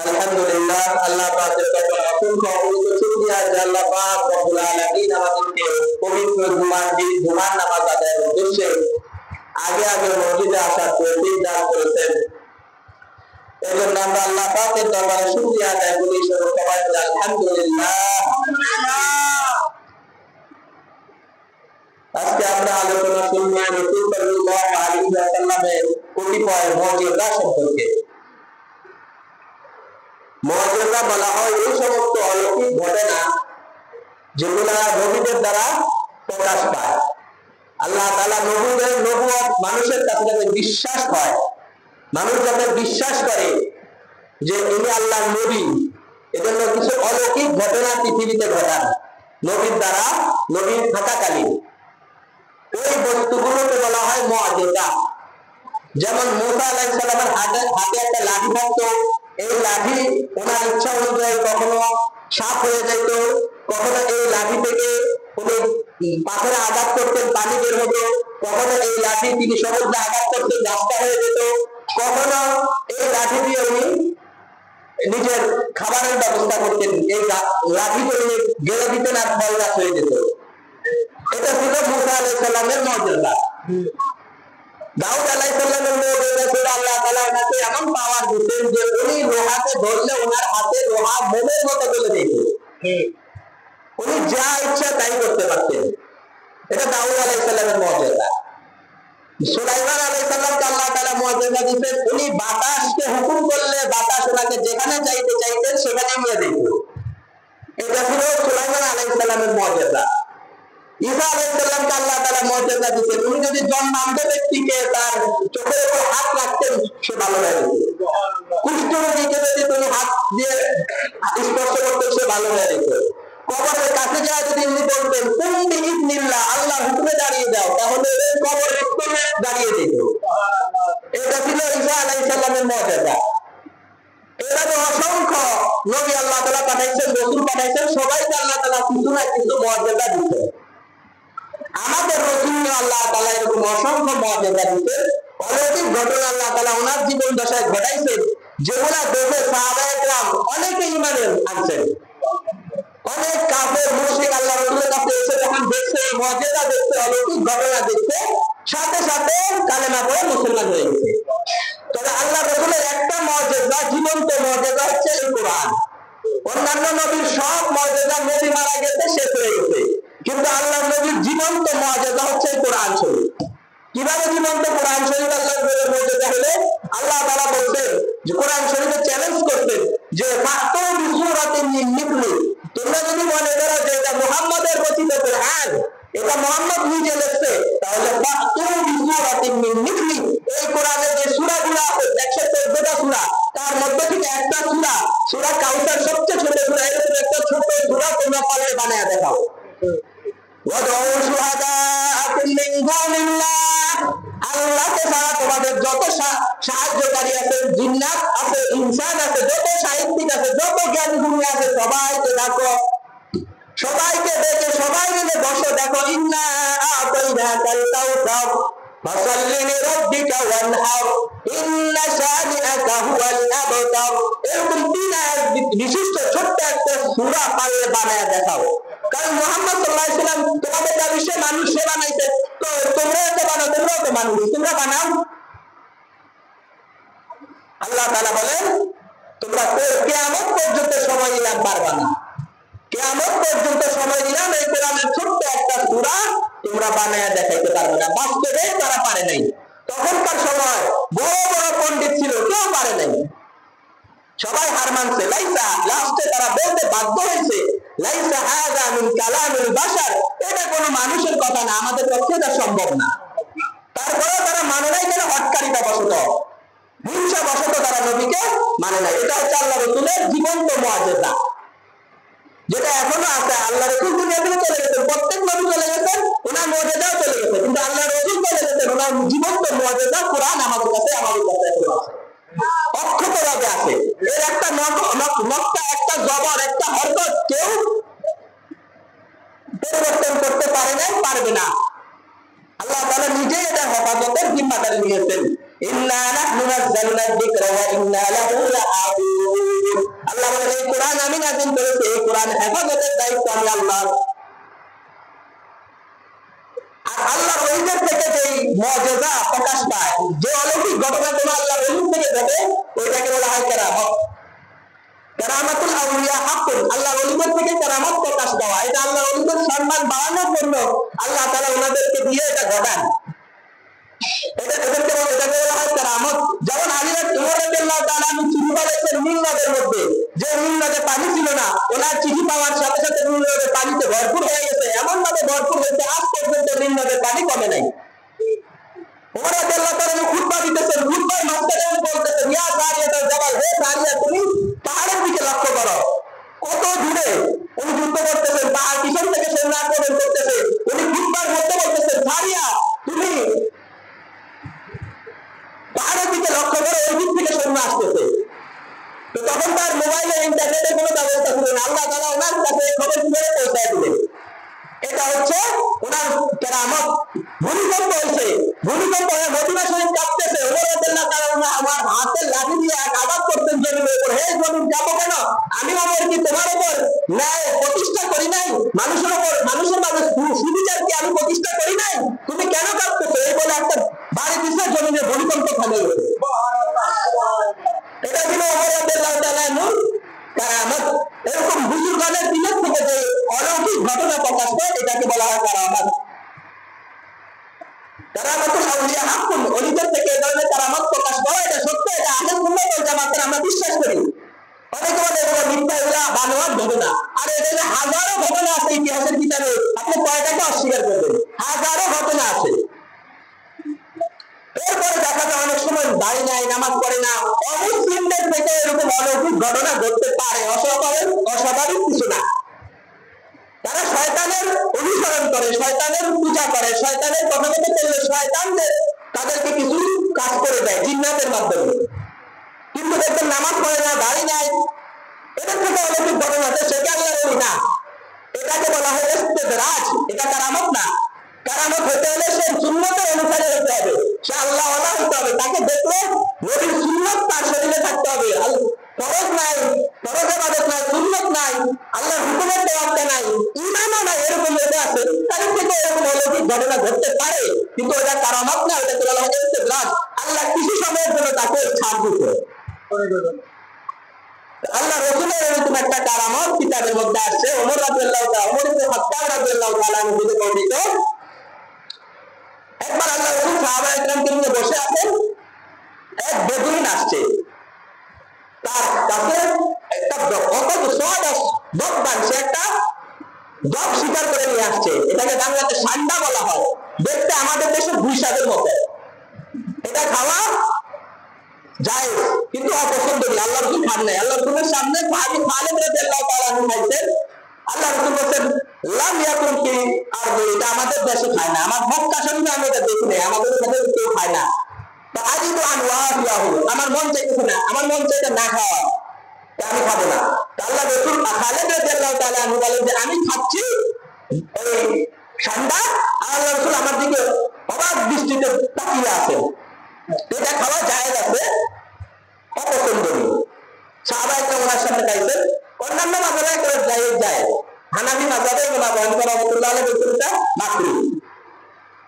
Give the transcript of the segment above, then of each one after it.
আলহামদুলিল্লাহ, আল্লাহ পাকের কাছে অসংখ্য অগণিত শুকরিয়া যে আল্লাহ পাক রব্বুল আলামিন আমাদেরকে পবিত্র জুমার নামাজ আদায়ের উদ্দেশ্যে আগে আগে মসজিদে আসার তৌফিক দান করেছেন। এজন্য আমরা আল্লাহ পাকের দরবারে শুকরিয়া আদায় করি। সবাই বলি আলহামদুলিল্লাহ। আজকে আমরা আলোচনা শুনব রাসূল সাল্লাল্লাহু আলাইহি ওয়াসাল্লামের কতিপয় মুজিজা সম্পর্কে। মুজিজা বলা হয় এই সমস্ত অলৌকিক ঘটনা যেগুলো নবীদের দ্বারা প্রকাশ পায়। আল্লাহ তাআলা নবীদের নবুয়ত মানুষের কাছে যাতে বিশ্বাস হয়, মানুষ যাতে বিশ্বাস করে যে ইনি আল্লাহর নবী, এজন্য কিছু অলৌকিক ঘটনা পৃথিবীতে ঘটান নবীর দ্বারা, নবীর থাকাকালীন। ওই বস্তুগুলোকে বলা হয় মুজিজা। যেমন মুসা আলাইহিস সালামের হাতে একটা লাঠি থাকতো, এই লাঠি ওনার ইচ্ছা অনুযায়ী কখনো সাপ হয়ে যেত, কখনো এই লাঠি থেকে উনি পাথরে আঘাত করতেন, পানি বের হতো, কখনো এই লাঠি তিনি সমুদ্রে আঘাত করতেন, রাস্তা হয়ে যেত, কখনো এই লাঠি দিয়ে উনি নিজের খাবারের ব্যবস্থা করতেন, এই লাঠি দিয়ে উনি গেড়ে দিতেন আর ফল গাছ হয়ে যেত। এটা ছিল মুসা আলাইহিস সালামের মুজিজা। দাউদ আলাইহিস সালামের মুজিজা ছিল আল্লাহ তাআলার কাছে এমন পাওয়ার দিতেন যে উনি লোহাকে ধরলে ওনার হাতে লোহা মোমের মতো জ্বলে যেত। উনি যা ইচ্ছা তাই করতে পারতেন। এটা দাউদ আলাইহিস সালামের মুজিজা। সুলাইমান আলাইহিস সালামকে আল্লাহ তাআলা মুজিজা দিতেন, উনি বাতাসকে হুকুম করলে বাতাস ওনাকে যেখানে যাইতে চাইতেন সেখানে নিয়ে যেত। এটা ছিল সুলাইমান আলাইহিস সালামের মুজিজা। ঈসা আলাইহিস সালামকে আল্লাহ তাআলা মুজিজা দিতেন, উনি যদি জন্মান্ধ ব্যক্তিকে তার চোখের উপর হাত রাখতেন সে ভালো হয়ে যেত। কুষ্ঠ রোগীকে যদি তুমি হাত দিয়ে স্পর্শ করতেন সে ভালো হয়ে যেত। কবরের কাছে যায় যদি উনি বলতেন কুম বিইذনিল্লাহ, আল্লাহর হুকুমে দাঁড়িয়ে যাও, তাহলে এই কবর রক্তমে দাঁড়িয়ে যেত। এটা ছিল ঈসা আলাইহিস সালামের মুজিজা। এভাবে অসংখ্য নবী আল্লাহ তাআলা পাঠাইছেন, রাসূল পাঠাইছেন, সবাইকে আল্লাহ তাআলা কিছু না কিছু মুজিজা দিতেন। আমাদের রাসূলকে আল্লাহ তাআলা এরকম অসংখ্য মুজিজা দিতেন, অলৌকিক ঘটনা আল্লাহ তাআলা ওনার জীবন দশায় ঘটাইছেন, যেগুলা দেখে সাহাবায়ে কেরাম অনেকে ঈমান আনছেন। অনেক কাফের মুশরিক আল্লাহ রাসূলের কাছে এসে যখন দেখছে এই মুজিজা, দেখছে অলৌকিক ঘটনা, দেখছে সাথে সাথে কালেমা পড়ে মুসলমান হয়ে গেছে। তবে আল্লাহ রাসূলের একটা মুজিজা, জীবন্ত মুজিজা হচ্ছে এই কোরআন। অন্যান্য নবীর সব মুজিজা নবী মারা গেছে, শেষ হয়ে গেছে, কিন্তু আল্লাহ নবীর জীবন্ত মুজিজা হচ্ছে কোরআন শরীফ। কিভাবে জীবন্ত কোরআন শরীফ আল্লাহর নবীর মুজিজা হলো? আল্লাহ তাআলা বলেন যে কোরআন শরীফে চ্যালেঞ্জ করতেন যে ফাতু বিসূরাতিন মিন মিথলি, তোমরা যদি মনে করো যে এটা মুহাম্মদের রচিত কোরআন, এটা মুহাম্মদ নিজে লিখছে, তাহলে ফাতু বিসূরাতিন মিন মিথলি, এই কোরআনের যে সূরাগুলো আছে 114টা সূরা, তার মধ্যে থেকে একটা সূরা কাউসার সবচেয়ে ছোট সূরা, এরকম একটা ছোট সূরা তোমরা পারলে বানায়া দেখাও। ওয়াদউ শুহাদাআকুম মিন দুনিল্লাহ, আল্লাহকে ছাড়া তোমাদের যত সাহায্যকারী আছে, জিন্নাত আছে, ইনসান আছে, যত সাহিত্যিক আছে, যত জ্ঞানীগুণী আছে, সবাইকে ডাকো, সবাইকে ডেকে সবাই মিলে বসো, দেখো ইন্না আ'তাইনাকাল কাউসার ফাসাল্লি লিরাব্বিকা ওয়ানহার ইন্না শানিআকা হুয়াল আবতার। এরকম 3 আয়াত বিশিষ্ট ছোট্ট একটা সূরা পারলে বানায়া দেখাও। কারণ মুহাম্মদ সাল্লাল্লাহু আলাইহি ওয়াসাল্লাম তোমাদের বিশ্বে মানুষ সে বানাইছে, তো তোমরাও তো বানাও, তোমরাও তো মানুষ, তোমরা বানাও। আল্লাহ তাআলা বলেন তোমরা কিয়ামত পর্যন্ত সময় নিলাম, পারবা না। কিয়ামত পর্যন্ত সময় নিলাম, এই কোরআনের ছোট্ট একটা সূরা তোমরা বানায়া দেখাইতে পারবে না। বাস্তবে তারা পারে নাই। তখনকার সময় বড় বড় পণ্ডিত ছিল, কেউ পারে নাই, সবাই হার মানছে। লাস্টে তারা বলতে বাধ্য হয়েছে লাইসা হাযা মিন কালামিল বাশার, এটা কোনো মানুষের কথা না, আমাদের পক্ষে এটা সম্ভব না। তারপরেও তারা মানে নাই, কেন? হটকারিতা বশত, হিংসা বশত তারা নবীকে মানে নাই। এটা হচ্ছে আল্লাহ রাসূলের জীবন্ত মুজিজা, যেটা এখনো আছে। আল্লাহ রাসূল দুনিয়া থেকে চলে গেছেন, প্রত্যেক নবী চলে গেছেন, ওনার মুজিজাও চলে গেছে, কিন্তু আল্লাহ রাসূল চলে গেছেন, ওনার জীবন্ত মুজিজা কোরআন আমাদের কাছে এখনো আছে, অক্ষতভাবে আছে। এর একটা নকশা, একটা জবর, একটা হরকত কেউ পরিবর্তন করতে পারে না, পারবে না। আল্লাহ তাআলা নিজেই এটা হেফাজতের জিম্মাদারি নিয়েছেন। ইন্না নাহনু নাযালনা যিকরা ওয়া ইন্না লাহু লাহাফিজুন। আল্লাহ বলেন এই কোরআন আমি নাযিল করেছি, এই কোরআন হেফাজতের দায়িত্ব আমি আল্লাহ। আর আল্লাহর ওলিদের থেকে যে মুজিজা প্রকাশ পায়, যে অলৌকিক ঘটনা কোনো আল্লাহর ওলি থেকে ঘটে, ওইটাকে বলা হয় কেরামত। কেরামাতুল আউলিয়া হাক্কুন, আল্লাহর ওলিদের থেকে কেরামত প্রকাশ পাওয়া, এটা আল্লাহর ওলিদের সম্মান বাড়ানোর জন্য আল্লাহ তাআলা ওনাদেরকে দিয়ে এটা ঘটান। এটাকে বলা হয় কেরামত। যেমন হযরত ওমর রাদিয়াল্লাহু তাআলা চিঠি পাঠাচ্ছেন নীল নদের মধ্যে, যে নীল নদে পানি ছিল না, ওনার চিঠি পাওয়ার সাথে সাথে নীল নদে পানিতে ভরপুর হয়ে গেছে, এমন ভাবে ভরপুর হয়েছে আজ পর্যন্ত নীল নদের পানি কমে নাই। ওমর রাদিয়াল্লাহু তাআলা খুতবা দিতেছেন, খুতবার মাঝখানে বলতেছেন, ইয়া সারিয়াতুল জাবাল, হে সারিয়া তুমি পাহাড়ের দিকে লক্ষ্য করো। কত দূরে উনি যুদ্ধ করতেছেন, পাহাড় পিছন থেকে সৈন্য আক্রমণ করতেছে, উনি খুতবার মধ্যে বলতেছেন, সারিয়া তুমি পাহাড়ের দিকে লক্ষ্য করে, ওই দিক থেকে সৈন্য আসতেছে। তো তখন তার মোবাইলে ইন্টারনেটের কোনো ব্যবস্থা ছিল না, আল্লাহ তাআলা ওনার কাছে খবর কিভাবে পৌঁছায় দিলেন। এটা হচ্ছে ওনার কেরামত। ভূমিকম্প হয়েছে, ভূমিকম্প হয়ে মদিনা শরীফ কাঁপতেছে, ওমর রাদিয়াল্লাহু তাআলা আমার হাতের লাঠি দিয়ে এক আঘাত করতেন জমিনের উপর, হে জমিন কাঁপো কেন? আমি ওমর কি তোমার উপর ন্যায় প্রতিষ্ঠা করি নাই? মানুষের উপর, মানুষের মাঝে সুবিচার কি আমি প্রতিষ্ঠা করি নাই? তুমি কেন কাঁপতেছো? এই বলে একটা বাড়ি পিছনে জমিনে ভূমিকম্প থামে গেছে। এটা ছিল ওমর রাদিয়াল্লাহু তাআলার কেরামত। এরকম বুজুর্গদের দিনের থেকে যে অলৌকিক ঘটনা প্রকাশ পায়, এটাকে বলা হয় কেরামত। কেরামাতুল আউলিয়া হাক্কুন, ওলিদের থেকে এই ধরনের কেরামত প্রকাশ পাওয়া এটা সত্য, এটা আহলে সুন্নাত ওয়াল জামাতের আমরা বিশ্বাস করি। অনেকে বলে এগুলো মিথ্যা, এগুলো বানোয়াট ঘটনা। আর এখানে হাজারো ঘটনা আছে ইতিহাসের কিতাবে, আপনি কয়টাকে অস্বীকার করবেন? হাজারো ঘটনা আছে। এরপরে দেখা যায় অনেক সময় দাঁড়ি নাই, নামাজ পড়ে না, অমুসলিমদের থেকে এরকম অলৌকিক ঘটনা ঘটতে পারে, অস্বাভাবিক কিছু না। তারা শয়তানের অনুসরণ করে, শয়তানের পূজা করে, শয়তানের কথা মতো চললে শয়তানদের তাদেরকে কিছু কাজ করে দেয় জিন্নাতের মাধ্যমে। কিন্তু দেখবেন নামাজ পড়ে না, দাঁড়ি নাই, এদের থেকে অলৌকিক ঘটনা আছে, সেটা আল্লাহর ওলি না। এটাকে বলা হয় ইস্তেদরাজ, এটা কেরামত না। কেরামত হতে হলে সে সুন্নতের অনুসারে হতে হবে, সে আল্লাহ ওয়ালা হতে হবে, তাকে দেখলে নবীর সুন্নত তার শরীরে থাকতে হবে। ফরজ নাই, ফরজ ইবাদত নাই, সুন্নত নাই, আল্লাহর হুকুমের দেওয়াটা নাই, ঈমানও নাই, এরকম লোক আছে, তাদের থেকে এরকম অলৌকিক ঘটনা ঘটতে পারে, কিন্তু এটা কেরামত না, এটা বলা হয় ইস্তেদরাজ। আল্লাহ কিছু সময়ের জন্য তাকে ছাড় দিতে। আল্লাহ রাসূলের এরকম একটা কেরামত কিতাবের মধ্যে আসছে, ওমর রাদিয়াল্লাহু তাআলা, ওমর ইবনে খাত্তাব রাদিয়াল্লাহু তাআলা থেকে বর্ণিত। একবার আল্লাহ রাসূল সাহাবায়ে কেরামকে নিয়ে বসে আছেন, এক বেদুইন আসছে, তার কাছে একটা সে একটা জব শিকার করে নিয়ে আসছে। এটাকে বাংলাতে সান্ডা বলা হয়, দেখতে আমাদের দেশে ভুইসাদের মতো। এটা খাওয়া জায়েজ কিন্তু অপছন্দনীয়, আল্লাহ রাসূল খান নাই। আল্লাহ রাসূলের সামনে সাহাবী খালিদ রাদিয়াল্লাহু তাআলা আনহু খাইছেন। আল্লাহ রাসূল বলেন লাম ইয়াকুন কি, আর এটা আমাদের দেশে খায় না, আমার মক্কা শরীফে আমি এটা দেখি নাই, আমাদের দেশে কেউ খায় না। তো আজিদু আন ওয়াহিয়াহু, আমার মন চাইতেছে না, আমার মন চাইতে না খাওয়া, আমি খাবো না। আল্লাহ রাসূল খালিদ রাদিয়াল্লাহু তাআলা আনহু বলেন যে আমি খাচ্ছি ওই ঠান্ডা। আল্লাহ রাসূল আমার দিকে অবাক দৃষ্টিতে তাকিয়ে আছেন। এটা খাওয়া জায়েজ আছে, অপছন্দনীয়। সাহাবায়ে কেরাম ওনার সামনে খাইছেন, অন্যান্য মাযহাবে করে জায়েজ যায়, হানাফি মাযহাবে ইমাম আবু হানিফা রাহমাতুল্লাহ আলাইহি বলেছেন এটা মাকরুহ।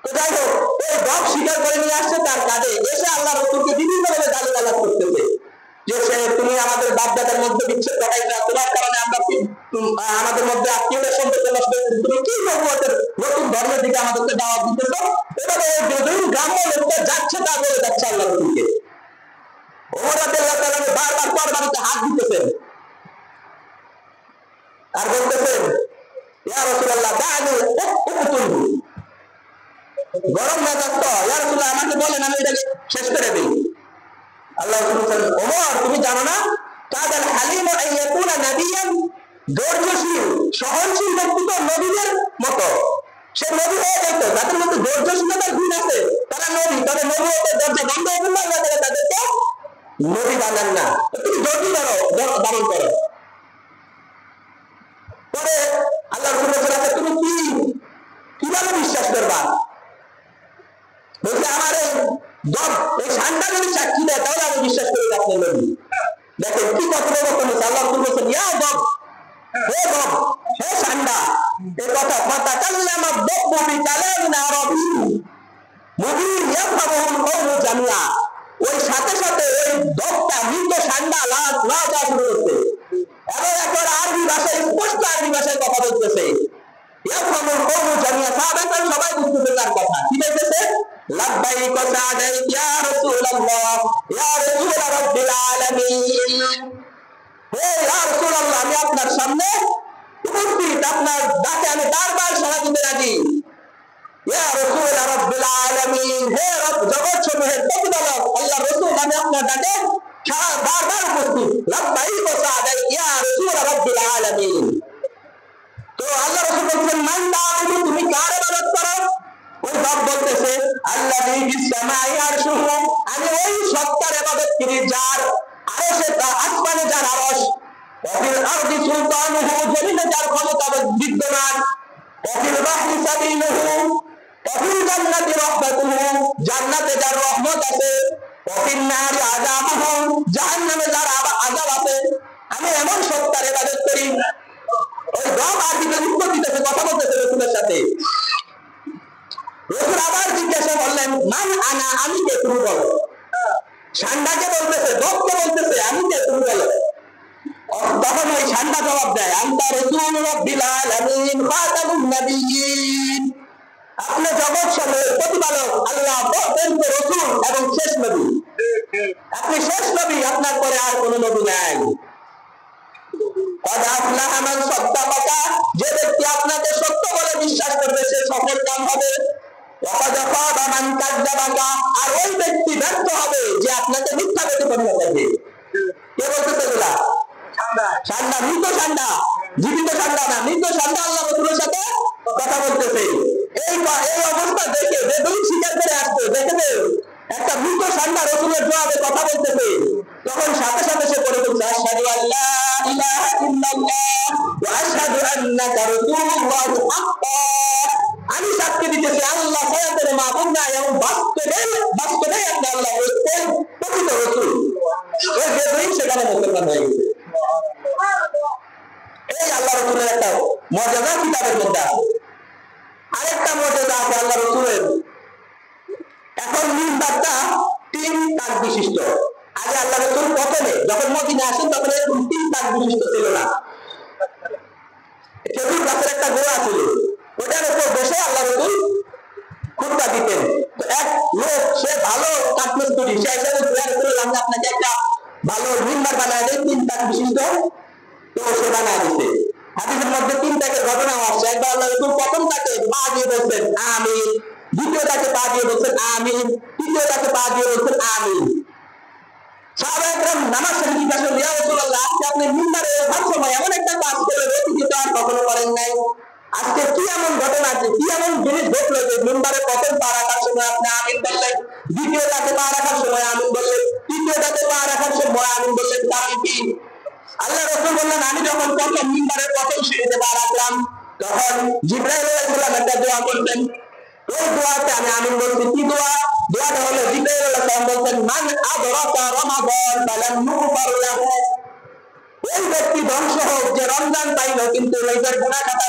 তো যাই হোক, এই জব স্বীকার করে নিয়ে আসছে তার কাঁধে, এসে আল্লাহ রাসূলকে বিভিন্নভাবে গালিগালাজ করতেছে যে তুমি আমাদের বাপ দাদার মধ্যে বিচ্ছেদ ঘটাইছো, তোমার কারণে আমরা আমাদের মধ্যে আত্মীয়তার সম্পর্ক নষ্ট হয়েছে, তুমি কি নবুয়তের নতুন ধর্মের দিকে আমাদেরকে দাওয়াত দিতেছো? এভাবে বেদুইন গ্রাম্য লোকটা যাচ্ছে তা বলে যাচ্ছে আল্লাহ রাসূলকে। ওমর রাদিয়াল্লাহু তাআলা বারবার তরবারিতে হাত দিতেছেন আর বলতেছেন ইয়া রাসূলুল্লাহ দা'নি উকতুলহু, গরম মেজাজ তো, ইয়া রাসূলুল্লাহ আমাকে বলেন আমি এটাকে শেষ করে দেই। আল্লাহ রাসূল বলেন ওমর তুমি জানো না কাদাল হালিমু আন ইয়াকুনা নাবিয়ান, ধৈর্যশীল সহনশীল ব্যক্তি তো নবীদের মতো, সে নবী হয়ে যেত, যাদের মধ্যে ধৈর্যশীলতার গুণ আছে তারা নবী, তবে নবুয়তের দরজা বন্ধ হয়ে গেল, আল্লাহ তাআলা তাদেরকে নবী বানান না। তুমি ধৈর্য ধরো, ধারণ করো। পরে আল্লাহ রাসূল বলেন তুমি কিভাবে বিশ্বাস করবা? বলছে আমার এই ঠান্ডা যদি সাক্ষী দেয় তাহলে আমি বিশ্বাস করি আপনি নবী। দেখেন কি কথোপকথন হচ্ছে, আল্লাহ রাসূল বলেছেন ইয়া দব, হে দব, হে ঠান্ডা, এই কথা ফাতাকাল্লামা দব্বু বিকালামিন আরাবী মুবিন ইয়াফহামুল কওমু জামিআ। ওই সাথে সাথে ওই দবটা মৃত ঠান্ডা লাজা শুরু করতে এবং একবার আরবি ভাষায় স্পষ্ট আরবি ভাষায় কথা বলতেছে। ইয়াফহামুল কওমু জামিআ, সাহাবাগণ সবাই বুঝতেছে তার কথা। কি বলতেছে? লাব্বাইক ওয়া সাদাইক ইয়া রাসূলুল্লাহ ইয়া রাসূল রাব্বিল আলামিন, হে ইয়া রাসূলুল্লাহ, আমি আপনার সামনে উপস্থিত, আপনার ডাকে আমি বারবার সাড়া দিতে রাজি। ইয়া রাসূল রাব্বিল আলামিন, হে রব জগৎ সমূহের প্রতিপালক আল্লাহ রাসূল, আমি আপনার ডাকে বারবার উপস্থিত। লাব্বাইক ওয়া সাদাইক ইয়া রাসূল রাব্বিল আলামিন। তো আল্লাহ রাসূল বলছেন মান তা'বুদু, তুমি কার ইবাদত করো? ওই বাপ বলতেছে আল্লাযী ফিস সামাই আরশুহু, আমি ওই সত্তার ইবাদত করি যার আরশে, আসমানে যার আরশ, ওয়াফিল আরদি সুলতানুহু, জমিনে যার ক্ষমতা বিদ্যমান, ওয়াফিল বাহরি সাবিলুহু, ওয়াফিল জান্নাতি রাহমাতুহু, জান্নাতে যার রহমত আছে, ওয়াফিন নারি আযাবুহু, জাহান্নামে যার আযাব আছে। আমি এমন সত্তার ইবাদত করি। ওই বাপ আরবিতে উত্তর দিতেছে, কথা বলতেছে রাসূলের সাথে। রাসূল আবার জিজ্ঞাসা করলেন মান আনা, আমি কে, তুমি বলো। ঠান্ডাকে বলতেছে, দবকে বলতেছে আমি কে, তুমি বলো। তখন ওই ঠান্ডা জবাব দেয় আনতা রাসূল রাব্বিল আলামিন খাতামুন নবিয়্যিন, আপনি জগৎ সমূহের প্রতিপালক আল্লাহ পরম রাসূল এবং শেষ নবী। আপনি শেষ নবী, আপনার পরে আর কোন নবী নাই। কদ আফলাহা মান সাদ্দাকা, যে ব্যক্তি আপনাকে সত্য বলে বিশ্বাস করবে সে সফলকাম হবে। ওয়াকাদ খাবা মান কাযযাবাকা, আর ওই ব্যক্তি ব্যর্থ হবে যে আপনাকে মিথ্যা প্রতিপন্ন করবে। কে বলতেছে এগুলা? ঠান্ডা, মৃত ঠান্ডা, জীবিত ঠান্ডা না, মৃত ঠান্ডা আল্লাহ রাসূলের সাথে কথা বলতেছে। এই অবস্থা দেখে বেদুইন স্বীকার করে আসছে, দেখে একটা মৃত ঠান্ডা রাসূলের জবাবে কথা বলতেছে, তখন সাথে সাথে সে পড়ে বলছে আশহাদু আল্লা ইলাহা ইল্লাল্লাহ ওয়া আশহাদু আন্নাকা রাসূলুল্লাহ হাক্কা, আমি সাক্ষ্য দিতেছি আল্লাহ ছাড়া কোনো মাবুদ নাই এবং বাস্তবে আপনি আল্লাহ হচ্ছেন প্রকৃত রাসূল। ওই বেদুইন সেখানে মুসলমান হয়ে গেছে। এই আল্লাহ রাসূলের একটা মর্যাদা কিতাবের মধ্যে আছে। আরেকটা মর্যাদা আছে আল্লাহ রাসূলের, এখন মিম্বারটা 3 তাক বিশিষ্ট। আগে আল্লাহ রাসূল প্রথমে যখন মদিনা আসেন তখন এরকম 3 তাক বিশিষ্ট ছিল না। খেজুর গাছের একটা গোড়া ছিল, ওটার উপর বসে আল্লাহ রাসূল খুতবা দিতেন। তো এক লোক, সে ভালো কাঠমিস্ত্রি, সে এসে বলছিল আমি আপনাকে একটা ভালো মিম্বার বানায় দেই 3 তাক বিশিষ্ট। তো সে বানায় দিতে। হাদিসের মধ্যে 3 তাকের ঘটনা আসছে। একবার আল্লাহ রাসূল প্রথম তাকে পা দিয়ে বলছেন আমিন, দ্বিতীয় তাকে পা দিয়ে বলছেন আমিন, তৃতীয় তাকে পা দিয়ে বলছেন আমিন। সাহাবায়ে কেরাম নামাজ শেষে জিজ্ঞাসা করলেন ইয়া রাসূলুল্লাহ, আজকে আপনি মিম্বারে ওঠার সময় এমন একটা কাজ করলেন অতীতে আর কখনো করেন নাই। আজকে কি এমন ঘটনা আছে, কি এমন জিনিস ঘটলো যে মিম্বারে প্রথম পা রাখার সময় আপনি আমিন বললেন, দ্বিতীয় তাকে পা রাখার সময় আমিন বললেন, তৃতীয় তাকে পা রাখার সময় আমিন বললেন, কারণ কি? আল্লাহ রাসূল বললেন আমি যখন প্রথম মিম্বারের প্রথম সিঁড়িতে পা রাখলাম তখন জিবরাইল আলাইহিস সালাম একটা দোয়া করতেন, ওই দোয়াতে আমি আমিন বলছি। কি দোয়া? দোয়াটা হলো জিবরাইল আলাইহিস সালাম বলতেন মান আদরাকা রমাদান ফালাম ইউগফার লাহু, ওই ব্যক্তি ধ্বংস হোক যে রমজান পাইল কিন্তু নিজের গুনাহ খাতা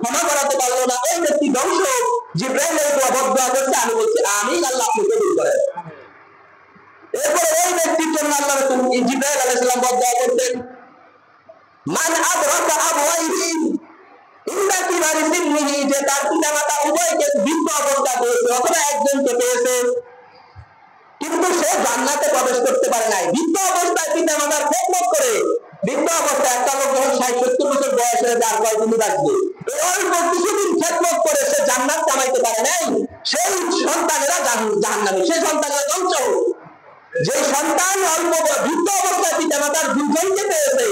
ক্ষমা করাতে পারলো না, ওই ব্যক্তি ধ্বংস হোক। জিবরাইল এই দোয়া বদদোয়া করছে, আমি বলছি আমিন, আল্লাহ আপনি কবুল করেন। এরপর ওই ব্যক্তির জন্য আল্লাহ রাসূল জিবরাইল আলাইহিস সালাম বদদোয়া করতেন মান আদরাকা আবওয়াইহি ইন্না কিবারি সিন্নিহি, যে তার পিতামাতা উভয়কে বৃদ্ধ অবস্থা পেয়েছে অথবা একজনকে পেয়েছে কিন্তু সে জান্নাতে প্রবেশ করতে পারে নাই। বৃদ্ধ অবস্থায় পিতামাতার খেদমত করে, বৃদ্ধ অবস্থায় একটা লোক যখন 60-70 বছর বয়স হয়ে যার কয় দিন বাঁচবে, এই অল্প কিছুদিন খেদমত করে সে জান্নাত কামাইতে পারে নাই, সেই সন্তানেরা জাহান্নামী, সেই সন্তানেরা ধ্বংস হোক। যে সন্তান অল্প বৃদ্ধ অবস্থায় পিতামাতার দুজনকে পেয়েছে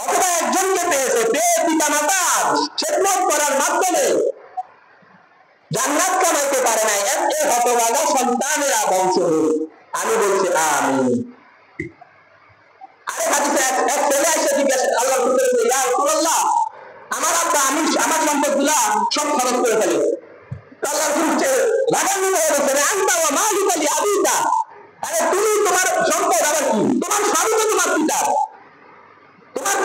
অথবা একজনকে পেয়েছে, পেয়ে পিতামাতার খেদমত করার মাধ্যমে জান্নাত কামাইতে পারে নাই, এতে হতভাগা সন্তানেরা ধ্বংস হোক। আমি বলছি আমিন। আরেক হাদিসে এক ছেলে এসে জিজ্ঞাসা আল্লাহ বলতেছে ইয়া রাসূলুল্লাহ, আমার আব্বা আমি আমার সম্পদগুলা সব খরচ করে ফেলে। আল্লাহ বলছে রাগান্বিত হয়ে বলছেন আনতা ওয়া মালিকা লি আবিকা, আরে তুমি তোমার সম্পদ আবার কি, তোমার স্বামী তো তোমার পিতা, তোমার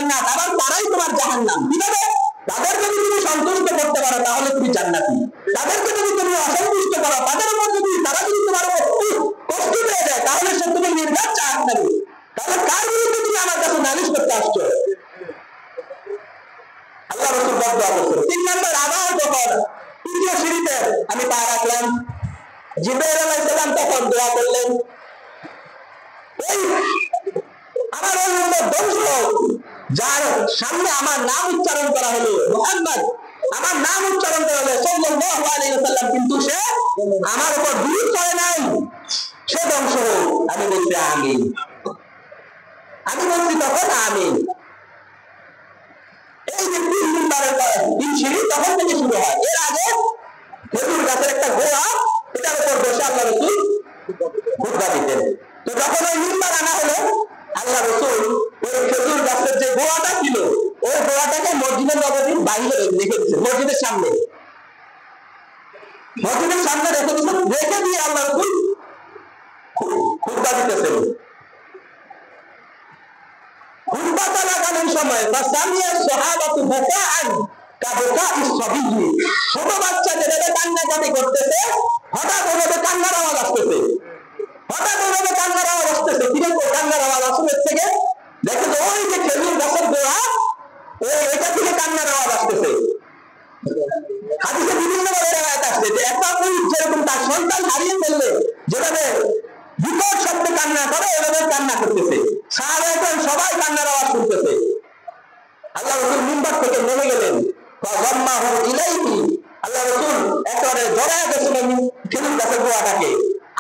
জান্নাত, আবার তারাই তোমার জাহান্নাম। কিভাবে? তাদেরকে যদি তুমি সন্তুষ্ট করতে পারো তাহলে তুমি জান্নাতি, তাদেরকে যদি তুমি অসন্তুষ্ট করো, তাদের উপর যদি তারা যদি তোমার উপর কষ্ট পেয়ে যায় তাহলে সে তুমি নির্ঘাত জাহান্নামী। তাহলে কার বিরুদ্ধে তুমি আমার কাছে নালিশ করতে আসছো? আল্লাহ রাসূল বদদুয়া করছেন। 3 নম্বর, আবার যখন তৃতীয় সিঁড়িতে আমি পা রাখলাম, জিবরাইল আলাইহিস সালাম তখন দোয়া করলেন, ওই আমার ওই উম্মত ধ্বংস হোক যার সামনে আমার নাম উচ্চারণ করা হলো মুহাম্মদ, আমার নাম উচ্চারণ করা হলো সাল্লাল্লাহু আলাইহি ওয়াসাল্লাম, কিন্তু সে আমার উপর দুরূদ করে নাই, সে ধ্বংস হোক। আমি বলছি আমিন, আমি বলছি তখন আমিন। এই যে 3 নম্বরের 3 সিঁড়ি তখন থেকে শুরু হয়। এর আগে খেজুর গাছের একটা গোড়া, এটার উপর বসে আল্লাহ রাসূল খুতবা দিতেন। তো যখন ওই মিম্বার আনা হলো, আল্লাহ রাসূল ওই খেজুর গাছের যে গোড়াটা ছিল ওই গোড়াটাকে মসজিদের নববীর বাইরে রেখে দিয়েছেন, মসজিদের সামনে রেখে দিয়েছেন। রেখে দিয়ে আল্লাহ রাসূল খুতবা দিতেছেন। খুতবা চলাকালীন সময় ফাসামিয়া সাহাবাতু বুকাআন কাবুকাইস সাবিয়্যি, ছোট বাচ্চা যেভাবে কান্নাকাটি করতেছে, হঠাৎ ওভাবে কান্নার আওয়াজ আসতেছে, কিরকম কান্নার আওয়াজ আসলে থেকে দেখো যে ওই যে খেজুর গাছের গোড়া, এটা থেকে কান্নার আওয়াজ আসতেছে। হাদিসে বিভিন্ন রিওয়ায়াত আসছে যে একটা পুরুষ যেরকম তার সন্তান হারিয়ে ফেললে যেভাবে বিকট শব্দে কান্না করে, এভাবে কান্না করতেছে। সাহাবায়ে সবাই কান্নার আওয়াজ শুনতেছে। আল্লাহ রাসূল মিম্বার থেকে নেমে গেলেন, ফাযাম্মাহু ইলাইহি, আল্লাহ রাসূল একেবারে জড়ায় গেছিলেন খেজুর গাছের গোড়াটাকে,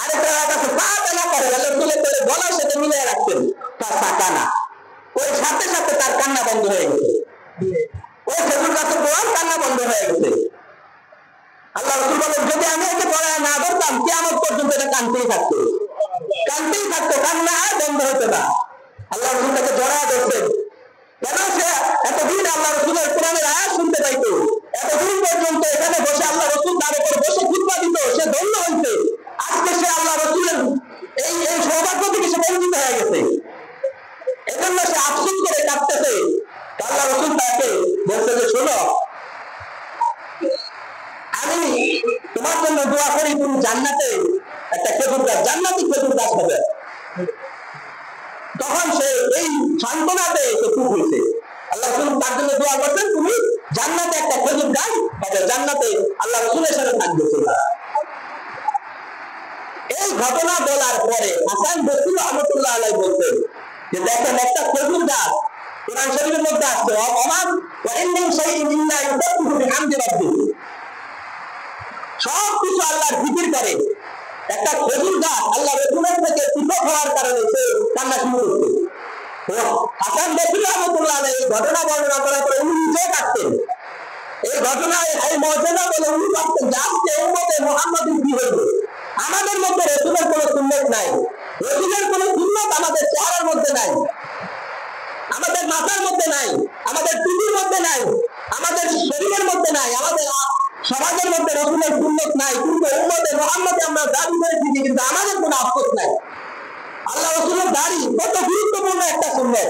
আরেকটা কাছে পা টানা করে আল্লাহ রাসূলের গলার সাথে মিলিয়ে রাখতেন, তার সাকানা, ওই সাথে সাথে তার কান্না বন্ধ হয়ে গেছে, ওই খেজুর গাছের গোড়ার কান্না বন্ধ হয়ে গেছে। আল্লাহ রাসূল বলেন, যদি আমি একে পড়ায় না ধরতাম কিয়ামত পর্যন্ত এটা কাঁদতেই থাকতো, কান্না আর বন্ধ হতো না। আল্লাহ রাসূল তাকে জড়ায় ধরতেন। কেন? সে এতদিন আল্লাহ রাসূলের কোরআনের আয়াত শুনতে পাইতো, এতদিন পর্যন্ত এখানে বসে আল্লাহ রাসূল তার উপর বসে খুতবা দিত, সে ধন্য হয়েছে। আজকে সে আল্লাহ রাসূলের এই সৌভাগ্য থেকে সে বঞ্চিত হয়ে গেছে, এজন্য সে আফসোস করে কাঁদতেছে। আল্লাহ রাসূল তাকে বলছে যে শোনো, আমি তোমার জন্য দোয়া করি, তুমি জান্নাতে একটা খেজুর গাছ, জান্নাতি খেজুর গাছ হবে। তখন সে এই সান্ত্বনাতে খুব হয়েছে। আল্লাহ রাসূল তার জন্য দোয়া করছেন, তুমি জান্নাতে একটা খেজুর গাছ হবে, জান্নাতে আল্লাহ রাসূলের সাথে থাকবে। এই ঘটনা বলার পরে হাসান বসরি রাহমাতুল্লাহ আলাইহি বলতেন যে দেখেন, একটা খেজুর গাছ কোরআন শরীফের মধ্যে আছে, ওমান ওয়া ইন্নাম শাইইন ইল্লা ইউসাব্বিহু বিহামদি রাব্বিহি, সব কিছু আল্লাহর জিকির করে। একটা খেজুর গাছ আল্লাহ রাসূলের থেকে পৃথক হওয়ার কারণে সে কান্না শুরু করছে। হাসান বসরি রাহমাতুল্লাহ আলাইহি ঘটনা বর্ণনা করার পরে উনি নিজে কাঁদতেন। এই ঘটনায় এই মুজিজা বলে উনি ভাবতেন যে আজকে উম্মতে মুহাম্মাদী কি হইবে, আমাদের মধ্যে রাসূলের কোনো সুন্নাত নাই, রাসূলের কোনো সুন্নাত আমাদের চেহারার মধ্যে নাই, আমাদের মাথার মধ্যে নাই, আমাদের টুপির মধ্যে নাই, আমাদের শরীরের মধ্যে নাই, আমাদের সমাজের মধ্যে রাসূলের সুন্নাত নাই, কিন্তু উম্মতে মুহাম্মাদী আমরা দাবি করেছি, কিন্তু আমাদের কোনো আফসোস নাই। আল্লাহ রাসূলের দাড়ি কত গুরুত্বপূর্ণ একটা সুন্নাত,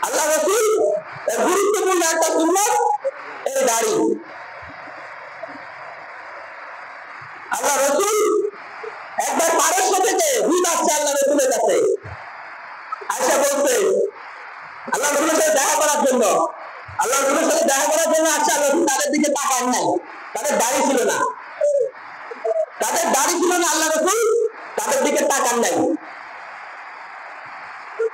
আল্লাহ রাসূল গুরুত্বপূর্ণ একটা সুন্নাত এই দাড়ি। আল্লাহ রাসূল একবার পারস্য থেকে দূত আসছে আল্লাহ রাসূলের কাছে, আয়েশা বলছে আল্লাহ রাসূলের সাথে দেখা করার জন্য, আল্লাহ রাসূলের সাথে দেখা করার জন্য আসছে। আল্লাহ রাসূল তাদের দিকে তাকান নাই, তাদের দাড়ি ছিল না, আল্লাহ রাসূল তাদের দিকে তাকান নাই,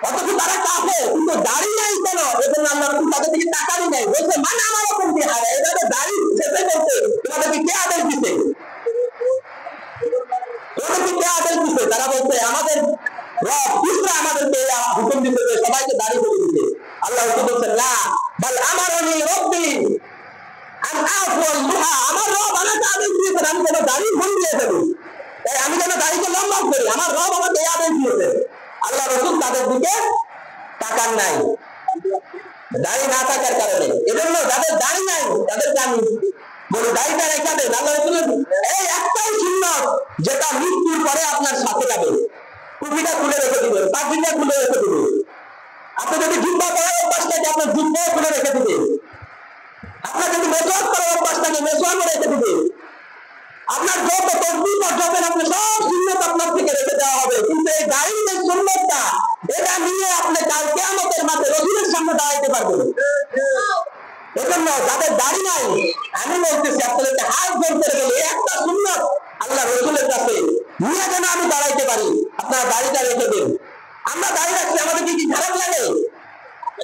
অথচ তারা কাফের, কিন্তু দাড়ি নাই কেন? এজন্য আল্লাহ রাসূল তাদের দিকে তাকানই নাই। বলছে মান আমারকম বিহারা, এভাবে দাড়ি ছেড়ে বলতে তোমাদেরকে কে আদেশ দিতে? তারা বলছে আমাদের রব ইসরা আমাদেরকে হুকুম দিতে যে সবাইকে দাড়ি করে দিতে। আল্লাহ রাসূল বলছেন না, বল আমারনি রব্বি আন আফওয়াল মুহা, আমার রব আমাকে আদেশ দিয়েছেন আমি যেন দাড়ি ভরিয়ে দেব, তাই আমি যেন দাড়িকে লম্বা করি, আমার রব আমাকে এই আদেশ দিয়েছে। আল্লাহ রাসূল তাদের দিকে তাকান নাই, দাড়ি না থাকার কারণে। এজন্য যাদের দাড়ি নাই তাদেরকে আমি বলি দাড়িটা রেখে দেন। আল্লাহ রাসূলের এই একটাই সুন্নাত যেটা মৃত্যুর পরে আপনার সাথে যাবে, টুপিটা খুলে রেখে দিবেন, পাগড়িটা খুলে রেখে দিবেন। আপনি যদি করি। এজন্য যাদের দাড়ি নাই, আমি বলতেছি আপনাদেরকে হাত জোর করে বলি, একটা সুন্নাত আল্লাহ রসুলের কাছে নিয়ে যেন আমি দাঁড়াইতে পারি, আপনারা দাড়িটা রেখে দিন। আমরা দাড়ি রাখছি, আমাদের কি খারাপ লাগে?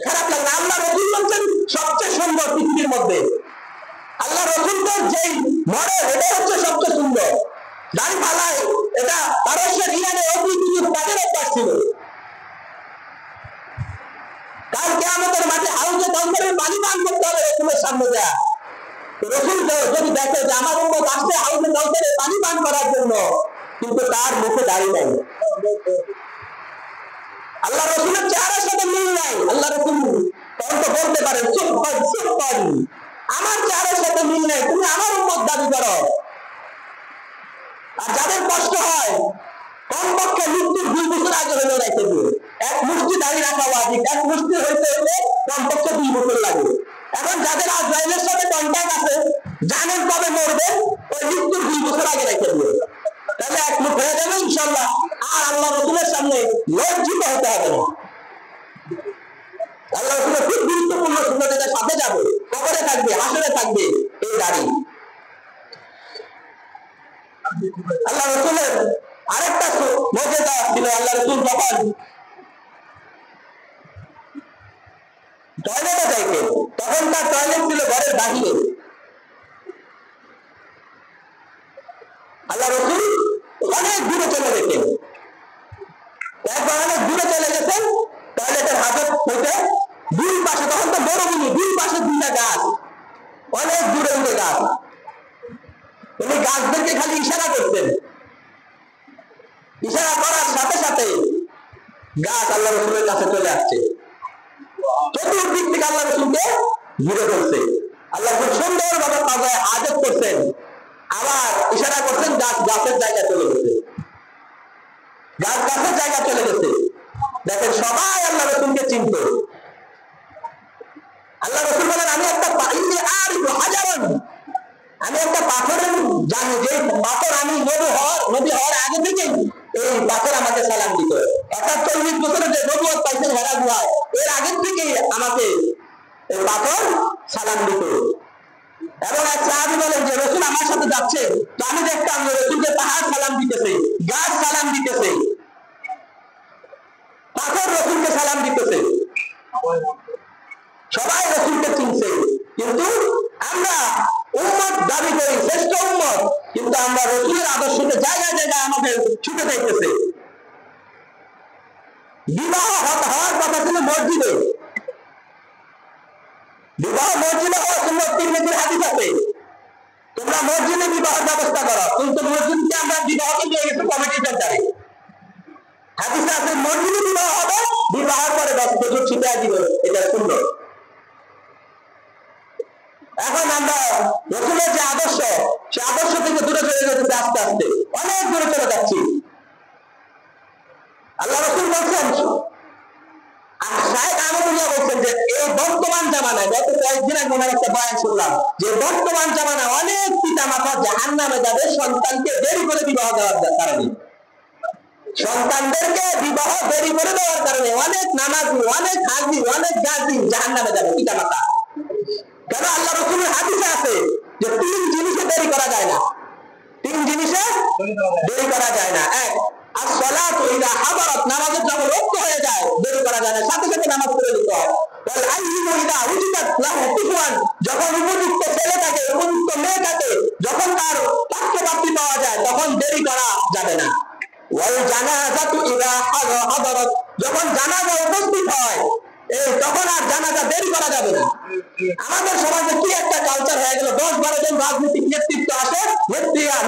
খারাপ লাগে না। আল্লাহ রসুল বলছেন সবচেয়ে সুন্দর পৃথিবীর মধ্যে। আল্লাহ রসুলদের যেই মডেল, এটা হচ্ছে সবচেয়ে সুন্দর। দাড়ি পালায়, এটা পারস্যের ইরানে অদ্বিতীয় তাদের অভ্যাস ছিল। কাল কিয়ামতের মাঠে হাউজে কাউসারের পানি পান করতে হবে রসুলের সামনে দেয়া। রসুল যদি দেখে যে আমার উম্মত আসছে হাউজে কাউসারের পানি পান করার জন্য, কিন্তু তার মুখে দাড়ি নাই, আল্লাহ রসুলের চেহারার সাথে মিল নাই, আল্লাহ রসুল তখন তো বলতে পারেন চুপ কর, আমার চেহারার সাথে মিল নাই, তুমি আমার উম্মত দাবি করো। আর যাদের কষ্ট হয়, কমপক্ষে মৃত্যুর 2 বছর আগে হলে রেখে দিয়ে এক মুষ্টি দাঁড়িয়ে রাখা ওয়াজিব। এক মুষ্টি হইতে হলে কমপক্ষে 2 বছর লাগে। এখন যাদের আজরাইলের সাথে কন্ট্যাক্ট আছে, জানেন কবে মরবেন, ওই মৃত্যুর 2 বছর আগে রেখে দিয়ে, তাহলে এক মুখ হয়ে যাবে ইনশাল্লাহ। আর আল্লাহ রসুলের সামনে লজ্জিত হতে হবে না। আল্লাহ রসুলের খুব গুরুত্বপূর্ণ সুন্নতের সাথে যাবে, কবরে থাকবে, হাসরে থাকবে এই দাড়ি। আল্লাহ রসুলের আরেকটা মর্যাদা ছিল, আল্লাহ রসুল যখন টয়লেটে যাইতেন, তখন তার টয়লেট ছিল ঘরের বাহিরে। আল্লাহ রসুল অনেক দূরে চলে গেছেন, একবার অনেক দূরে চলে গেছেন, টয়লেটের হাজত হইতে 2 পাশে, তখন তো মরুভূমি, 2 পাশে 2টা গাছ, অনেক দূরে দূরে গাছ। উনি গাছদেরকে খালি ইশারা করতেন, ইশারা করার সাথে সাথে গাছ আল্লাহ রসুলের কাছে চলে আসছে, চতুর্দিক থেকে আল্লাহ রসুলকে ঘিরে ফেলছে। আল্লাহ খুব সুন্দর ভাবে পাজায় আদত করছেন, আবার ইশারা করছেন, গাছ গাছের জায়গা চলে গেছে, গাছ গাছের জায়গা চলে গেছে। দেখেন সবাই আল্লাহ রসুলকে চিনত। আল্লাহ রসুল বলেন আমি একটা হাজারন, আমি একটা পাথরের জানি, যে পাথর আমি নবী হওয়ার আগে থেকেই এই পাথর আমাকে সালাম দিত। অর্থাৎ 40 বছরের যে নবুয়ত পাইছেন হেরা গুহায়, এর আগের থেকেই আমাকে এই পাথর সালাম দিত। এবং এক সাহাবী বলেন যে রসুল আমার সাথে যাচ্ছে, তো আমি দেখতাম যে রসুলকে পাহাড় সালাম দিতেছে, গাছ সালাম দিতেছে, পাথর রসুলকে সালাম দিতেছে, সবাই রসুলকে চিনছে। কিন্তু আমরা উম্মত দাবি করি, শ্রেষ্ঠ উম্মত, কিন্তু আমরা রসুলের আদর্শকে জায়গায় জায়গায় আমাদের ছুটে যাইতেছে। বিবাহ হওয়ার কথা ছিল মসজিদে, বিবাহ মসজিদে হওয়ার জন্য তিরমিজির হাদিস আছে, তোমরা মসজিদে বিবাহের ব্যবস্থা করো, কিন্তু মসজিদকে আমরা বিবাহকে নিয়ে গেছি কমিটি সেন্টারে। হাদিসে আছে মসজিদে বিবাহ হবে, বিবাহের পরে 10 বছর ছিটাই দিবে, এটা সুন্দর। এখন আমরা রসুলের যে আদর্শ, সে আদর্শ থেকে দূরে চলে যেতেছে, আস্তে আস্তে অনেক দূরে চলে যাচ্ছি। আল্লাহ রসুল বলছেন, শাহেদ আহমদুল্লাহ বলছেন যে এই বর্তমান জামানায়, গত কয়েকদিন আগে ওনার একটা বয়ান শুনলাম, যে বর্তমান জামানায় অনেক পিতা মাতা জাহান্নামে যাবে সন্তানকে দেরি করে বিবাহ দেওয়ার কারণে। সন্তানদেরকে বিবাহ দেরি করে দেওয়ার কারণে অনেক নামাজি, অনেক হাজি, অনেক গাজী জাহান্নামে যাবে পিতা মাতা। কেন? আল্লাহ রসুলের হাদিসে আছে যে 3 জিনিসে দেরি করা যায় না, 3 জিনিসে দেরি করা যায় না। এক, as-salatu idha hadarat, নামাজের যখন ওয়াক্ত হয়ে যায় দেরি করা যায় না, সাথে সাথে নামাজ পড়ে নিতে হয়। ওয়াল আইয়িবু ইদা উজিদাত লাহু কুফুয়ান, যখন উপযুক্ত ছেলে থাকে, উপযুক্ত মেয়ে থাকে, যখন তার পাত্রপাত্রী পাওয়া যায়, তখন দেরি করা যাবে না। ওয়াল জানাজাতু ইদা হাদারাত, যখন জানাজা উপস্থিত হয়, তখন আর জানাজা দেরি করা যাবে না। আমাদের সমাজে কি একটা কালচার হয়ে গেল, 10-12 জন রাজনৈতিক নেতৃত্ব আসে,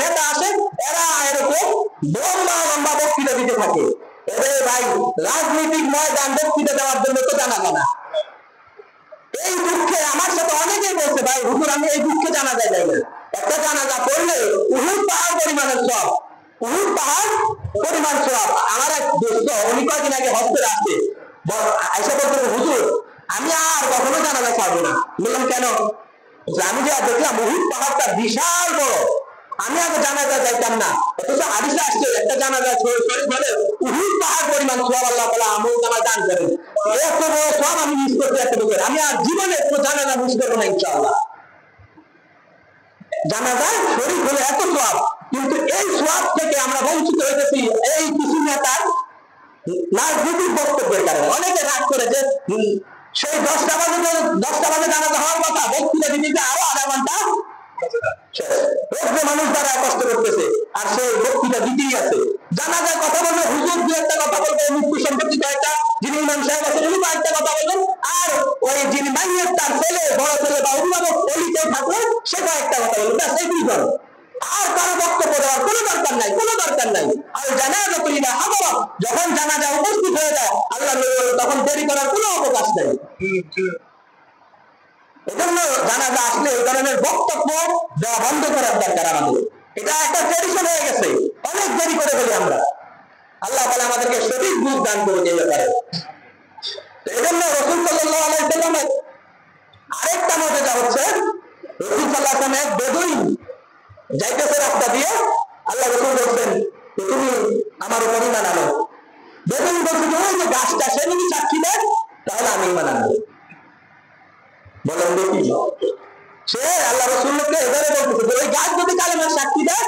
নেতা আসে, এরা এরকম লম্বা লম্বা বক্তৃতা দিতে থাকে। এদের ভাই রাজনৈতিক ময়দান বক্তৃতা দেওয়ার জন্য তো জানাজা না। এই দুঃখে আমার সাথে অনেকেই বলছে, ভাই হুজুর আমি এই দুঃখে জানাজা যাই না। একটা জানাজা পড়লে উহুদ পাহাড় পরিমাণের সব, উহুদ পাহাড় পরিমাণ সব। আমার এক দোস্ত, উনি কয়েকদিন আগে হজে আসছে, আইসা বলতে হুজুর আমি আর কখনো জানাজা ছাড়বো না। বললাম কেন? আমি যে দেখলাম উহুদ পাহাড়টা বিশাল বড়, আমি আগে জানাজা যাইতাম না। অথচ হাদিসে আসছে একটা জানাজা বলে উহুদ পাহাড় পরিমাণ সওয়াব আল্লাহ তাআলা আমল নামায় দান করেন। এত বড় সওয়াব আমি মিস করতে একটা বছর, আমি আর জীবনে কোনো জানাজা মিস করবো না ইনশাআল্লাহ। জানাজা শরীক হলে এত সওয়াব, কিন্তু এই সওয়াব থেকে আমরা বঞ্চিত হইতেছি এই কিছু নেতার রাজনৈতিক বক্তব্যের কারণে। অনেকে রাগ করে যে সেই 10টা বাজে জানাজা হওয়ার কথা, বক্তৃতা দিতে আরো আধা ঘন্টা মানুষ দ্বারা কষ্ট করতেছে, আর সে বক্তৃতা দিতেই আছে। জানাজার কথা বলবে, হুজুর দু একটা কথা বলবে, মৃত্যু সম্পর্কিত একটা, যিনি ইমাম সাহেব আছেন উনি একটা কথা বলবেন, আর ওই যিনি মাইয়ের তার ছেলে, বড় ছেলে বা অভিভাবক অলিতেও থাকলে সে কয়েকটা কথা বলবে, ব্যাস এই দুইজন। আর কারো বক্তব্য দেওয়ার কোনো দরকার নাই, কোনো দরকার নাই। আর জানাজা করিবা হাবরা, যখন জানাজা উপস্থিত হয়ে যায় আল্লাহ তখন দেরি করার কোনো অবকাশ নেই। এজন্য জানাজা আসলে এই ধরনের বক্তব্য দেওয়া বন্ধ করার দরকার আমাদের। এটা একটা ট্রেডিশন হয়ে গেছে, অনেক দেরি করে ফেলি আমরা। আল্লাহ তাআলা আমাদেরকে সঠিক বুঝ দান করে দিতে পারে। এজন্য রাসূল সাল্লাল্লাহু আলাইহি ওয়াসাল্লামের আরেকটা মর্যাদা হচ্ছে, রাসূল সাল্লাল্লাহু আলাইহি ওয়াসাল্লাম বেদুইন যাইতেছে রাস্তা দিয়ে, আল্লাহ রাসূল বলছেন তুমি আমার উপর ঈমান আনো। বেদুইন বলছে ওই যে গাছটা, সে যদি সাক্ষী দেয় তাহলে আমি ঈমান আনবো। বলেন দেখি, সে আল্লাহ রাসূলকে এবারে বলতেছে ওই গাছ যদি কালেমার সাক্ষী দেয়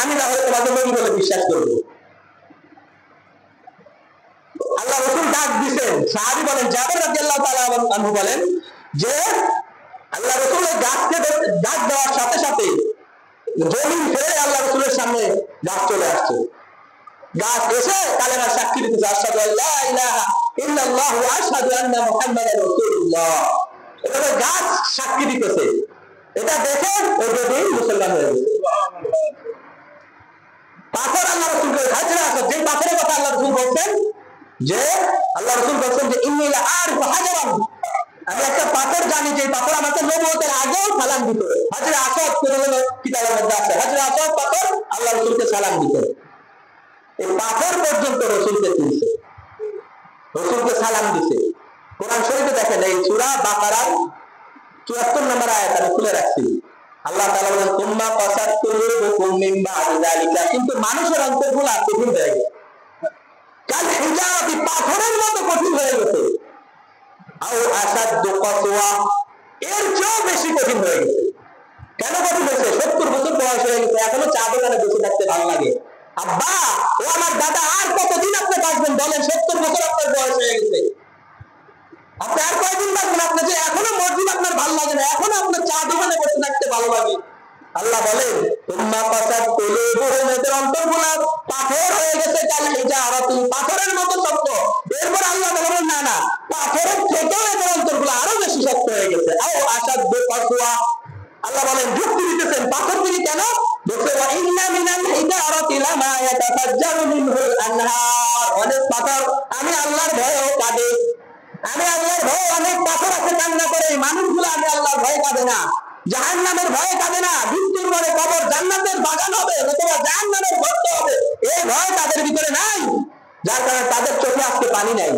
আমি তাহলে তোমাকে নবী বলে বিশ্বাস করব। আল্লাহ রাসূল ডাক দিবেন, সাহাবী বলেন, জাবের রাদিয়াল্লাহু তাআলা আনহু বলেন যে আল্লাহ রাসূল ওই গাছকে ডাক দেওয়ার সাথে সাথে জমিন ফেলে আল্লাহ রাসূলের সামনে গাছ চলে আসছে। গাছ এসে কালেমার সাক্ষী দিতেছে, আশহাদু আল্লা ইলাহা ইল্লাল্লাহ ওয়া আশহাদু আন্না মুহাম্মাদার রাসূলুল্লাহ। এভাবে গাছ সাক্ষী দিতেছে। এটা দেখে ওই বেদুইন মুসলমান হয়ে গেছে। পাথর আল্লাহ রাসূল হাজরা আছে, যে পাথরের কথা আল্লাহ রাসূল বলছেন যে আল্লাহ রাসূল বলছেন যে ইন্নী লা আরিফু হাজারান, আমি একটা পাথর জানি যে পাথর আমাকে নবুয়তের আগেও সালাম দিত। হাজরা আসাদ কিতাবের মধ্যে আছে, হাজরা আসাদ পাথর আল্লাহ রাসূলকে সালাম দিত। এই পাথর পর্যন্ত রাসূলকে চিনছে, রাসূলকে সালাম দিছে। কোরআন শরীফে দেখেন এই সূরা বাকারার 74 নম্বর আয়াত আমি খুলে রাখছি। আল্লাহ তাআলা বলেন তুম্মা কাসাত কুলুবুকুম মিন বাদি যালিকা, কিন্তু মানুষের অন্তরগুলো কঠিন হয়ে গেছে, কাল হিজারাতি, পাথরের মতো কঠিন হয়ে গেছে। আও আসাদ্দু কাসওয়া, এর চেয়েও বেশি কঠিন হয়ে গেছে। কেন কঠিন হয়েছে? 70 বছর বয়স হয়ে গেছে, এখনো চা দোকানে বসে থাকতে ভালো লাগে। আব্বা ও আমার দাদা আর কতদিন আপনি বাঁচবেন বলেন? 70 বছর আপনার বয়স হয়ে গেছে, আপনি আর কয়দিন বাঁচবেন? আপনার যে এখনো মসজিদ আপনার ভালো লাগে না, এখনো আপনার চা দোকানে বসে থাকতে ভালো লাগে। আল্লাহ বলেন তুম্মা কাসাত কুলুবুহুম, এদের অন্তরগুলো পাথর হয়ে গেছে, কাল হিজারাতি, পাথরের মতো শক্ত। এরপর আল্লাহ বলেন না না, পাথরের থেকেও এদের অন্তরগুলো আরো বেশি শক্ত হয়ে গেছে। আও আসাদ্দু কাসওয়া, আল্লাহ বলেন যুক্তি দিতেছেন পাথর থেকে কেন? বলছে ওয়া ইন্না মিনাল হিজারাতি লামা ইয়াতাফাজ্জারু মিনহুল আনহার, অনেক পাথর আমি আল্লাহর ভয়েও কাঁদে। আমি আল্লাহর ভয়ে, অনেক পাথর আছে কান্না করে, মানুষগুলো আমি আল্লাহর ভয়ে কাঁদে না, জাহান্নামের ভয়ে কাঁদে না। মৃত্যুর পরে কবর জান্নাতের বাগান হবে অথবা জাহান্নামের গর্ত হবে, এই ভয় তাদের ভিতরে নাই, যার কারণে তাদের চোখে আজকে পানি নাই।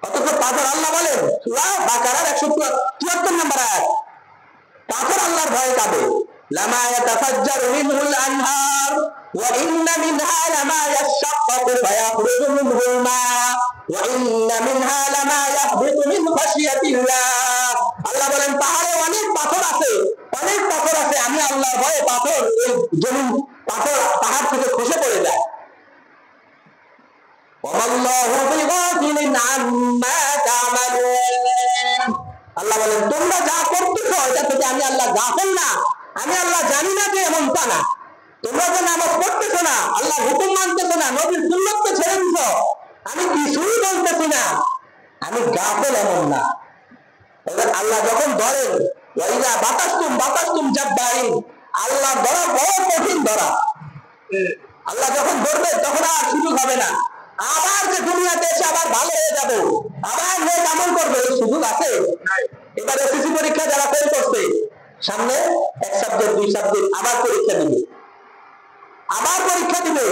অথচ পাথর, আল্লাহ বলেন সূরা বাকারার 174 নম্বর আয়াত, পাথর আল্লাহর ভয়ে কাঁদে। লামা ইয়াতাফাজ্জারু মিনহুল আনহার ওয়া ইন্না মিনহা লামা ইয়াশাক্কাকু ফায়াখরুজু মিনহুল মা ওয়া ইন্না মিনহা লামা ইয়াহবিতু মিন খাশিয়াতিল্লাহ। আল্লাহ বলেন পাহাড়ে অনেক পাথর আছে, অনেক পাথর আছে, আমি আল্লাহর ভয়ে পাথর, এই জমিন পাথর পাহাড় থেকে খসে পড়ে যায়। ওয়াল্লাহু বিগাফিলিন আম্মা তা'মালুন, আল্লাহ বলেন তোমরা যা করতেছো এটা থেকে আমি আল্লাহ গাফিল না, আমি আল্লাহ জানি না যে এমনটা না। তোমরা যে নামাজ পড়তেছো না, আল্লাহর হুকুম মানতেছো না, নবীর সুন্নাতকে ছেড়ে দিছো, আমি কিছুই বলতেছি না, আমি গাফিল এমন না। আল্লাহ যখন ধরেন ওয়াইদা বাতাসতুম জাব্বারিন, আল্লাহ ধরা বড় কঠিন ধরা। আল্লাহ যখন ধরবে তখন আর সুযোগ হবে না, আবার যে দুনিয়াতে এসে আবার ভালো হয়ে যাবে, আবার নেক আমল করবে, এই সুযোগ আছে? এবার এসএসসি পরীক্ষা যারা ফেল করছে, সামনে 1 সাবজেক্ট 2 সাবজেক্ট আবার পরীক্ষা দিবে, আবার পরীক্ষা দিবে।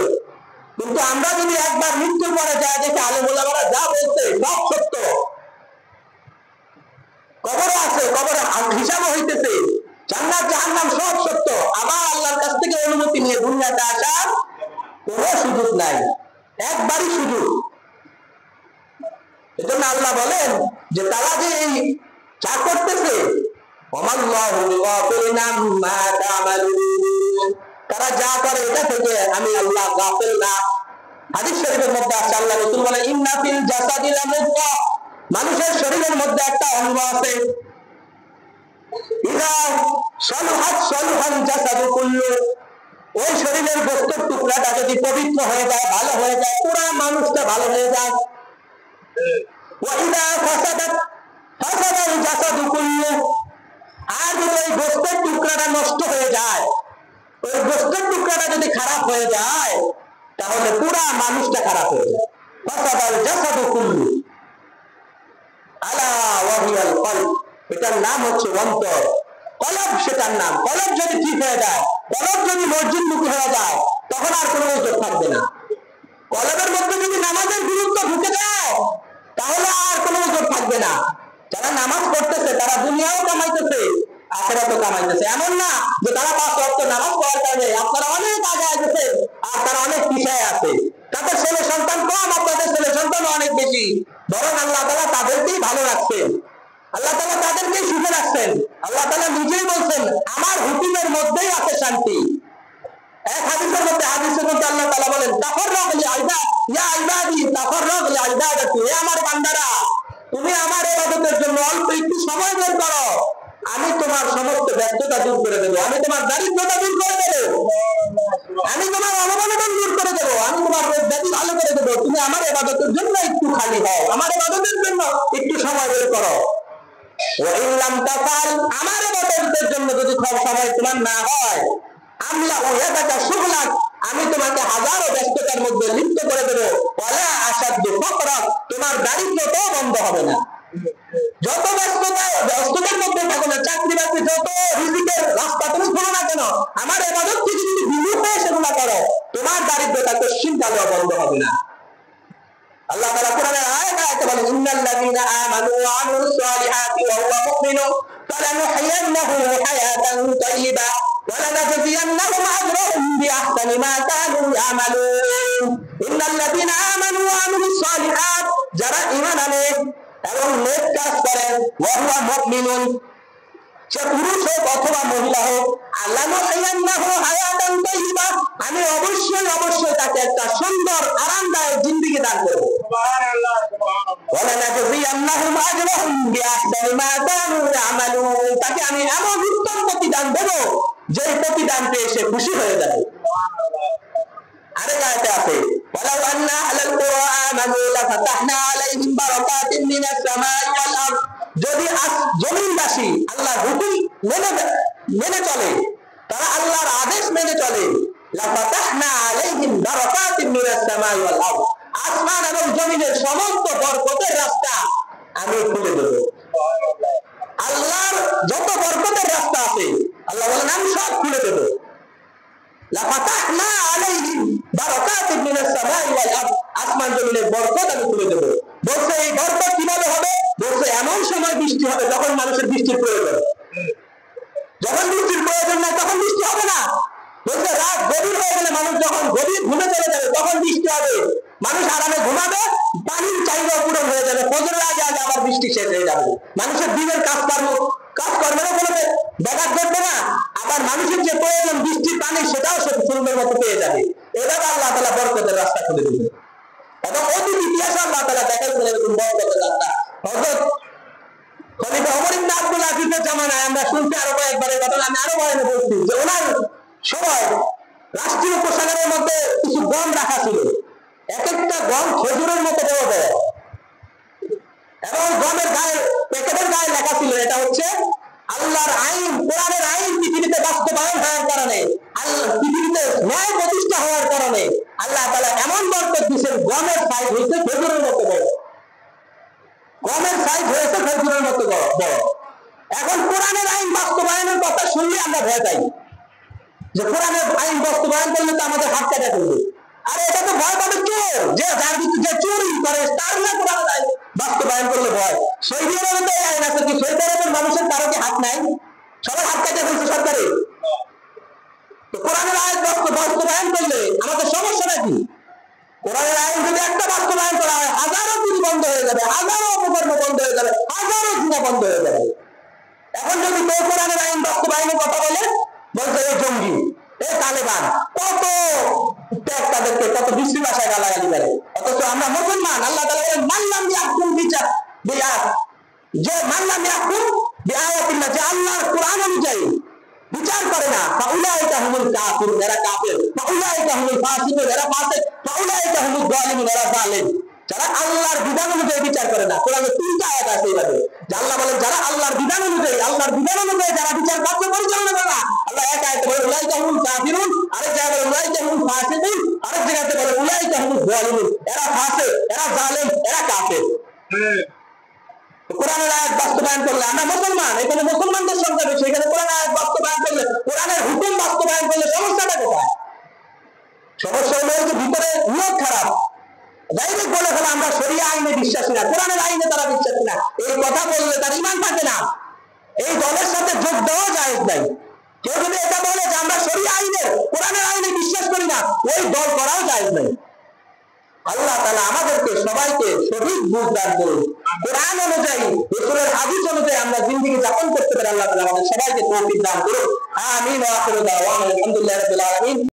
কিন্তু আমরা যদি একবার মৃত্যুর পরে যায় দেখে আলেম ওলামারা যা বলছে সব সত্য, কবরে আছে, কবরে হিসাবও হইতেছে, জান্নাত জাহান্নাম সব সত্য, আবার আল্লাহর কাছ থেকে অনুমতি নিয়ে দুনিয়াতে আসার কোনো সুযোগ নাই, একবারই সুযোগ। এজন্য আল্লাহ বলেন যে তারা যে এই যা করতেছে তারা যা করে এটা থেকে আমি আল্লাহ গাফিল না। হাদিস শরীফের মধ্যে আছে, আল্লাহ রাসূল বলেন ইন্না ফিল জাসাদি লামুদ্গা, মানুষের শরীরের মধ্যে একটা অঙ্গ আছে, ইযা সালুহাত সালুহাল জাসাদু কুল্লু, ওই শরীরের গোশতের টুকরাটা যদি পবিত্র হয়ে যায়, ভালো হয়ে যায়, পুরো মানুষটা ভালো হয়ে যায়। ওয়া ইযা ফাসাদাত ফাসাদাল জাসাদু কুল্লু, আর যদি ওই গোশতের টুকরাটা নষ্ট হয়ে যায়, ওই গোশতের টুকরাটা যদি খারাপ হয়ে যায়, তাহলে পুরো মানুষটা খারাপ হয়ে যায়। ফাসাদাল জাসাদু কুল্লু আলা ওয়া হিয়াল কলব, এটার নাম হচ্ছে অন্তর। কলব সেটার নাম। কলব যদি ঠিক হয়ে যায়, কলব যদি মসজিদমুখী হয়ে যায়, তখন আর কোনো ওজোর থাকবে না। কলবের মধ্যে যদি নামাজের গুরুত্ব ঢুকে যায়, তাহলে আর কোনো ওজোর থাকবে না। যারা নামাজ পড়তেছে তারা দুনিয়াও কামাইতেছে, আখিরাতও কামাইতেছে। এমন না যে তারা 5 ওয়াক্ত নামাজ পড়ার কারণে আপনারা অনেক আগে গেছেন আর তারা অনেক পিছায় আছে, তাদের ছেলে সন্তান কম, আপনাদের ছেলে সন্তান অনেক বেশি। বরং আল্লাহ তাআলা তাদেরকেই ভালো রাখছেন, আল্লাহ তাআলা তাদেরকেই সুখে রাখছেন। আল্লাহ তাআলা নিজেই বলছেন আমার হুকুমের মধ্যেই আছে শান্তি। এক হাদিসের মধ্যে আল্লাহ তাআলা বলেন তাফাররাগ ইয়া ইবাদি তাফাররাগ লিইবাদাতি, হে আমার বান্দারা তুমি আমার ইবাদতের জন্য অল্প একটু সময় বের করো, আমি তোমার সমস্ত ব্যস্ততা দূর করে দেব, আমি তোমার দারিদ্রতা দূর করে দেব, আমি তোমার অবমাননা দূর করে দেব, আমি তোমার রোগব্যাধি ভালো করে দেব। তুমি আমার ইবাদতের জন্য একটু খালি হও, আমার ইবাদতের জন্য একটু সময় বের করো। ওয়া ইন লাম তাফাল, আমার ইবাদতের জন্য যদি সময় তোমার না হয়, আমলা ওয়াদাকা শুগলাক, আমি তোমাকে হাজারো ব্যস্ততার মধ্যে লিপ্ত করে দেব। ওয়ালা আশাদ্দু ফাকরা, তোমার দারিদ্রতাও বন্ধ হবে না। যত ব্যস্ততার মধ্যে থাকো না, চাকরি বাকরি যত রিজিকের রাস্তা তুমি খোলো না কেন, আমার ইবাদত থেকে যদি বিমুখ হয়ে সেগুলো করো, তোমার দারিদ্রতা কোশ্চিনকালেও বন্ধ হবে না। আল্লাহ তাআলা কোরআনের আয়াতে বলেন ইন্নাল্লাযীনা আমানু ওয়া আমিলুস সালিহাতি ওয়া হুয়া মুমিনুন ফালানুহয়িন্নাহুম হায়াতান তাইয়্যিবা ওয়া লানাজজিয়ান্নাহুম আজরাহুম বিআহসানি মা কানু ইয়ামালুন। ইন্নাল্লাযীনা আমানু ওয়া আমিলুস সালিহাত, যারা ঈমান আনে এবং নেক কাজ করে, ওয়া হুয়া মুমিনুন, সে পুরুষ হোক অথবা মহিলা হোক, লানুহয়িন্নাহু হায়াতান তাইয়্যিবা, আমি অবশ্যই অবশ্যই তাকে একটা সুন্দর আরামদায়ক জিন্দেগি দান করব। সুবহানাল্লাহ সুবহানাল্লাহ। ওয়া লানাজজিয়ান্নাহুম আজরাহুম বিআহসানি মা কানু ইয়ামালুন, তাকে আমি এমন উত্তম প্রতিদান দেব যে প্রতিদান পেয়ে সে খুশি হয়ে যাবে। সুবহানাল্লাহ। আরেক আয়াতে আছে ওয়ালাউ আন্না আহলাল কুরআ আমানু লাফাতাহনা আলাইহিম বারাকাতিন মিনাস সামাই ওয়াল আরদ, যদি জমিনবাসী আল্লাহর হুকুম মেনে চলে, তারা আল্লাহর আদেশ মেনে চলে, লাফাতাহনা আলাইহিম বারাকাতিন মিনাস সামাই ওয়াল আরদ, আসমান এবং জমিনের সমস্ত বরকতের রাস্তা আমি খুলে দেব। সুবহানাল্লাহ। আল্লাহর যত বরকতের রাস্তা আছে আল্লাহ বলেন আমি সব খুলে দেব। লাফাতাহনা আলাইহিম বারাকাতিন মিনাস সামাই ওয়াল আরদ, আসমান জমিনের বরকত আমি খুলে দেব। বলছে এই বরকত কিভাবে হবে? বলছে এমন সময় বৃষ্টি হবে যখন মানুষের বৃষ্টির প্রয়োজন, যখন বৃষ্টির প্রয়োজন নাই তখন বৃষ্টি হবে না। বলছে রাত গভীর হয়ে গেলে মানুষ যখন গভীর ঘুমে চলে যাবে তখন বৃষ্টি হবে, মানুষ আরামে ঘুমাবে, পানির চাহিদা পূরণ হয়ে যাবে, ফজরের আগে আগে আবার বৃষ্টি শেষ হয়ে যাবে, মানুষের দিনের কাজকর্মেরও কোনো ব্যাঘাত ঘটবে না, আবার মানুষের যে প্রয়োজন বৃষ্টির পানি সেটাও সে সুন্দর মতো পেয়ে যাবে। এভাবে আল্লাহ তাআলা বরকতের রাস্তা খুলে দিবেন। এবং অতীত ইতিহাসে আল্লাহ তাআলা দেখাইছেন এরকম বরকতের রাস্তা। হযরত খলিফা ওমর ইবনে আব্দুল আজিজের জামানায় আমরা শুনছি, আরো কয়েকবার এই ঘটনা আমি আরো বয়ানে বলছি, যে ওনার সময় রাষ্ট্রীয় কোষাগারের মধ্যে কিছু গম রাখা ছিল, এক একটা গম খেজুরের মতো বড় বড়, এবং গমের গায়ে প্যাকেটের গায়ে লেখা ছিল এটা হচ্ছে আল্লাহর আইন, কোরআনের আইন পৃথিবীতে বাস্তবায়ন হওয়ার কারণে, আল্লাহ পৃথিবীতে ন্যায় প্রতিষ্ঠা হওয়ার কারণে আল্লাহ তাআলা এমন বরকত দিয়েছেন, গমের সাইজ হয়েছে খেজুরের মতো বড়, গমের সাইজ হয়েছে খেজুরের মতো বড়। এখন কোরআনের আইন বাস্তবায়নের কথা শুনলে আমরা ভয় পাই, যে কোরআনের আইন বাস্তবায়ন করলে তো আমাদের হাত কাটা করবে। আর এটা তো ভয় পাবে চোর, যে যার ভিতরে যে চুরি করে তার না কোরআনের আইন বাস্তবায়ন করলে ভয়। সৌদি আরবে তো এই আইন আছে, কি সৌদি আরবের মানুষের কারো কি হাত নাই? সবাই হাত কাটা ফেলছে সরকারে। তো কোরআনের আইন বাস্তবায়ন করলে আমাদের সমস্যাটা কি? কোরআনের আইন যদি একটা বাস্তবায়ন করা হয়, হাজারো চুরি বন্ধ হয়ে যাবে। যাবে, হাজারো অপকর্ম বন্ধ হয়ে যাবে, হাজারো জিনা বন্ধ হয়ে যাবে। এখন যদি কেউ কোরআনের আইন বাস্তবায়নের কথা বলে, বলছে এই জঙ্গি, এই তালেবান, কত তাদেরকে কত বিশ্রী ভাষায় গালাগালি করে। অথচ আমরা মুসলমান, আল্লাহ তাআলা বলেন মাল্লাম ইয়াহকুম বিচার যে মাল্লাম ইয়াহকুম বিআয়াতিল্লাহ, যে আল্লাহর কোরআন অনুযায়ী বিচার করে না, ফাউলাইকা হুমুল কাফিরুন, এরা কাফের, ফাউলাইকা হুমুল ফাসিকুন, এরা ফাসিক, ফাউলাইকা হুমুল যালিমুন, এরা জালিম। যারা আল্লাহর বিধান অনুযায়ী বিচার করে না। কোরআনে 3টা আয়াত আছে এইভাবে, যে আল্লাহ বলেন যারা আল্লাহর বিধান অনুযায়ী যারা বিচার কার্য পরিচালনা করে না, আল্লাহ এক আয়াতে বলেন উলাইকা হুমুল কাফিরুন, আরেক জায়গায় বলেন উলাইকা হুমুল ফাসিকুন, আরেক জায়গাতে বলেন উলাইকা হুমুল যালিমুন, এরা ফাসিক, এরা জালিম, এরা কাফের। কোরআনের আয়াত বাস্তবায়ন করলে আমরা মুসলমান, এখানে মুসলমানদের সংখ্যা বেশি, এখানে কোরআন আয়াত বাস্তবায়ন করলে, কোরআনের হুকুম বাস্তবায়ন করলে সমস্যাটা কোথায়? সমস্যা হলো যে ভিতরে নিয়ত খারাপ, ডাইরেক্ট বলে ফেলে আমরা শরিয়া আইনে বিশ্বাসী না, কোরআনের আইনে তারা বিশ্বাসী না, এই কথা বললে তার ঈমান থাকে না। এই দলের সাথে যোগ দেওয়া জায়েজ নাই। কেউ যদি এটা বলে যে আমরা শরিয়া আইনে কোরআনের আইনে বিশ্বাস করি না, ওই দল করাও জায়েজ নাই। আল্লাহ তাআলা আমাদেরকে সবাইকে সঠিক বুঝ দান করুন, কোরআন অনুযায়ী, রাসূলের হাদিস অনুযায়ী আমরা জিন্দেগি যাপন করতে পারি। আল্লাহ তাআলা আমাদের সবাইকে তৌফিক দান করুন। আমিন ওয়া আখিরু দাওয়ানা আলহামদুলিল্লাহি রাব্বিল আলামিন।